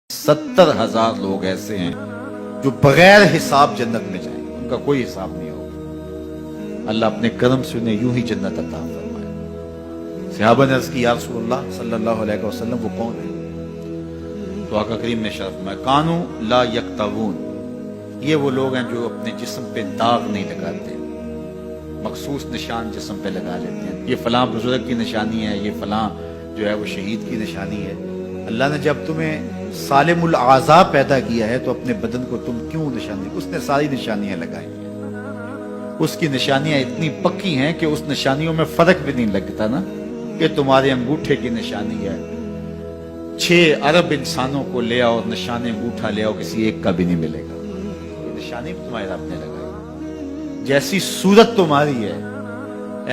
70,000 लोग ऐसे हैं जो बगैर हिसाब जन्नत में जाएंगे, उनका कोई हिसाब नहीं होगा। अल्लाह अपने करम से उन्हें यूं ही जन्नत अता फरमाए। सहाबा ने अर्ज़ की, या रसूलल्लाह सल्लल्लाहु अलैहि वसल्लम, वो कौन है? तो आका करीम ने शर्फ में, कानू ला यक्तवून, ये वो लोग हैं जो अपने जिस्म पे दाग नहीं लगाते, मखसूस निशान जिस्म पे लगा लेते हैं। ये फलां बुजुर्ग की निशानी है, ये फलां जो है वो शहीद की निशानी है। अल्लाह ने जब तुम्हें सालिमुल आज़ा पैदा किया है तो अपने बदन को तुम क्यों निशानी, उसने सारी निशानियां लगाई हैं। उसकी निशानियां इतनी पक्की हैं कि उस निशानियों में फर्क भी नहीं लगता ना, कि तुम्हारे अंगूठे की निशानी है। 6 अरब इंसानों को ले आओ, निशान अंगूठा ले आओ, किसी एक का भी नहीं मिलेगा। ये निशानी तुम्हारे रब ने लगाई। जैसी सूरत तुम्हारी है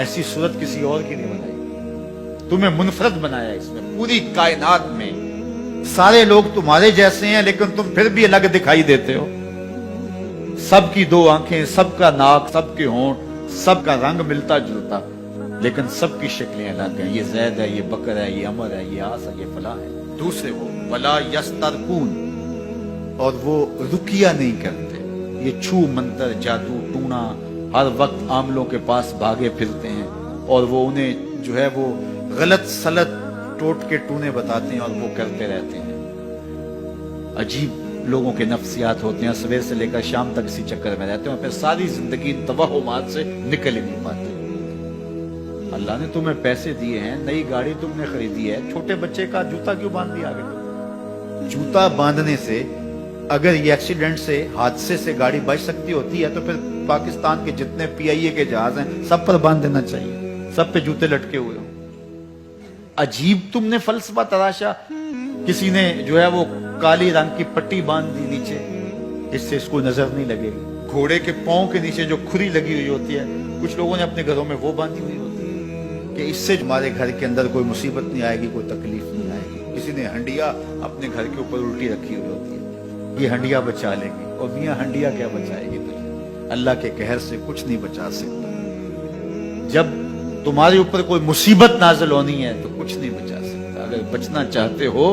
ऐसी सूरत किसी और की नहीं बनाई। तुम्हें मुनफरद बनाया इसमें, पूरी कायनात में सारे लोग तुम्हारे जैसे हैं लेकिन तुम फिर भी अलग दिखाई देते हो। सबकी 2 आंखें, सबका नाक, सबके होंठ, सबका रंग मिलता जुलता, लेकिन सबकी शक्लें अलग हैं। ये जैद है, ये बकर है, ये अमर है, ये आस है, ये फला है। दूसरे वो वला यस्तरकून, और वो रुकिया नहीं करते। ये छू मंतर जादू टूना हर वक्त आमलों के पास भागे फिरते हैं, और वो उन्हें जो है वो गलत सलत टोट के टूने बताते हैं और वो करते रहते हैं। अजीब लोगों के नफ्सियात होते हैं, सवेर से लेकर शाम तक इसी चक्कर में रहते हैं, फिर सारी जिंदगी तवहुमात से निकल ही नहीं पाते। अल्लाह ने तुम्हें पैसे दिए हैं, नई गाड़ी तुमने खरीदी है, छोटे बच्चे का जूता क्यों बांध दिया आगे? जूता बांधने से अगर ये एक्सीडेंट से, हादसे से गाड़ी बच सकती होती है तो फिर पाकिस्तान के जितने PIA के जहाज हैं सब पर बांध देना चाहिए, सब पे जूते लटके हुए हो। अजीब तुमने फलसफा तराशा। किसी ने जो है वो काली रंग की पट्टी बांध दी नीचे, इससे इसको नजर नहीं लगेगी। घोड़े के पांव के नीचे जो खुरी लगी हुई होती है, कुछ लोगों ने अपने घरों में वो बांधी हुई होती है कि इससे हमारे घर के अंदर कोई मुसीबत नहीं आएगी, कोई तकलीफ नहीं आएगी। किसी ने हंडिया अपने घर के ऊपर उल्टी रखी हुई होती है, ये हंडिया बचा लेगी। और मियां हंडिया क्या बचाएगी तुझे? अल्लाह के कहर से कुछ नहीं बचा सकता। जब तुम्हारे ऊपर कोई मुसीबत नाज़िल होनी है तो कुछ नहीं बचा सकता। अगर बचना चाहते हो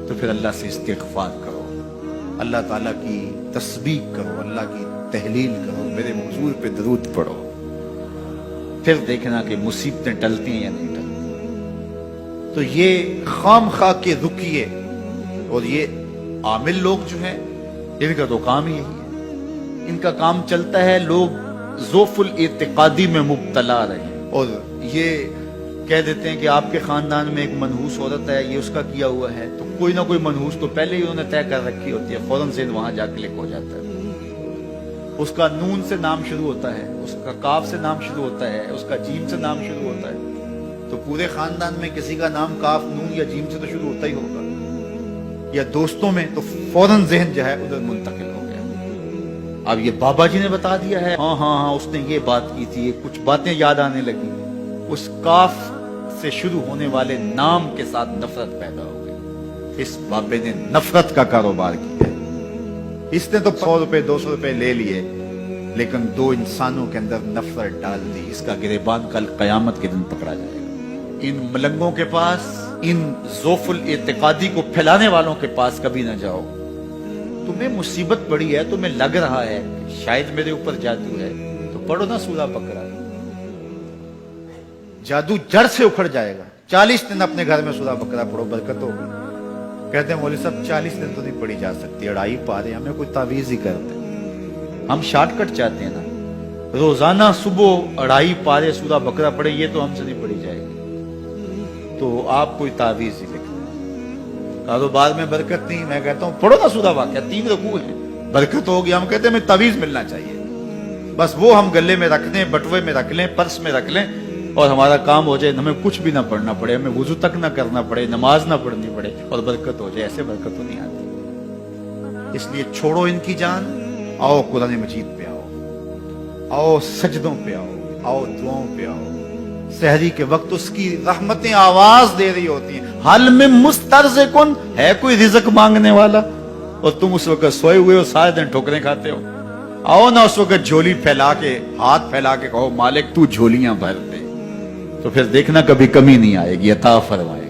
तो फिर अल्लाह से इस्तिग़फ़ार करो, अल्लाह ताला की तस्बीह करो, अल्लाह की तहलील करो, मेरे हुजूर पे दरूद पढ़ो, फिर देखना कि मुसीबतें टलती हैं या नहीं टलती। तो ये खामखा के रुकिए, और ये आमिल लोग जो हैं इनका तो काम ही यही है। इनका काम चलता है लोग ज़ोफ़ुल इत्तिक़ादी में मुब्तला रहे, और ये कह देते हैं कि आपके खानदान में एक मनहूस औरत है, ये उसका किया हुआ है, तो कोई ना कोई मनहूस तो पहले ही उन्होंने तय कर रखी होती है, फौरन से वहां जा क्लिक हो जाता है। उसका नून से नाम शुरू होता है, उसका काफ से नाम शुरू होता है, उसका जीम से नाम शुरू होता है। तो पूरे खानदान में किसी का नाम काफ, नून या जीम से तो शुरू होता ही होगा, या दोस्तों में तो फौरन ज़हन जो है उधर मुंतकिल हो गया। अब ये बाबा जी ने बता दिया है, हाँ उसने ये बात की थी, ये कुछ बातें याद आने लगी। उस काफ से शुरू होने वाले नाम के साथ नफरत पैदा हो गई। इस बाबे ने नफरत का कारोबार किया। इसने तो 100 रुपए 200 रुपए ले लिए, लेकिन 2 इंसानों के अंदर नफरत डाल दी। इसका गिरेबान कल कयामत के दिन पकड़ा जाएगा। इन मलंगों के पास, इन ज़ोफ़ुल इत्तिक़ादी को फैलाने वालों के पास कभी ना जाओ। तुम्हें मुसीबत पड़ी है, तुम्हें लग रहा है शायद मेरे ऊपर जादू है, तो पढ़ो ना सूरा बकरा, जादू जड़ से उखड़ जाएगा। 40 दिन अपने घर में सूरा बकरा पढ़ो, बरकत होगी। कहते हैं मौलवी साहब 40 दिन तो नहीं पढ़ी जा सकती, 2.5 पारे, हमें कोई तावीज ही करते। हम शॉर्टकट चाहते हैं ना, रोजाना सुबह 2.5 पारे सूरा बकरा पढ़े, ये तो हमसे नहीं पढ़ी जाएगी। तो आप कोई तावीज ही लिख दें। कारोबार में बरकत नहीं, मैं कहता हूँ पढ़ो ना सूरा वाक़या, 3 रकू है, बरकत होगी। हम कहते हैं हमें तावीज मिलना चाहिए, बस वो हम गले में रख लें, बटुए में रख लें, पर्स में रख लें, और हमारा काम हो जाए, हमें कुछ भी ना पढ़ना पड़े, हमें वुजू तक ना करना पड़े, नमाज ना पढ़नी पड़े, और बरकत हो जाए। ऐसे बरकत तो नहीं आती। इसलिए छोड़ो इनकी जान, आओ कुरान मजीद पे आओ सजदों पे आओ दुआओं पे आओ। सहरी के वक्त उसकी रहमतें आवाज दे रही होती हैं, हाल में मुस्तरज़िकुन, है कोई रिज़्क़ मांगने वाला, और तुम उस वक्त सोए हुए हो, सारे दिन ठोकरें खाते हो। आओ ना उस वक्त झोली फैला के, हाथ फैला के कहो, मालिक तू झोलियां भर दे, तो फिर देखना कभी कमी नहीं आएगी, अता फरमाए।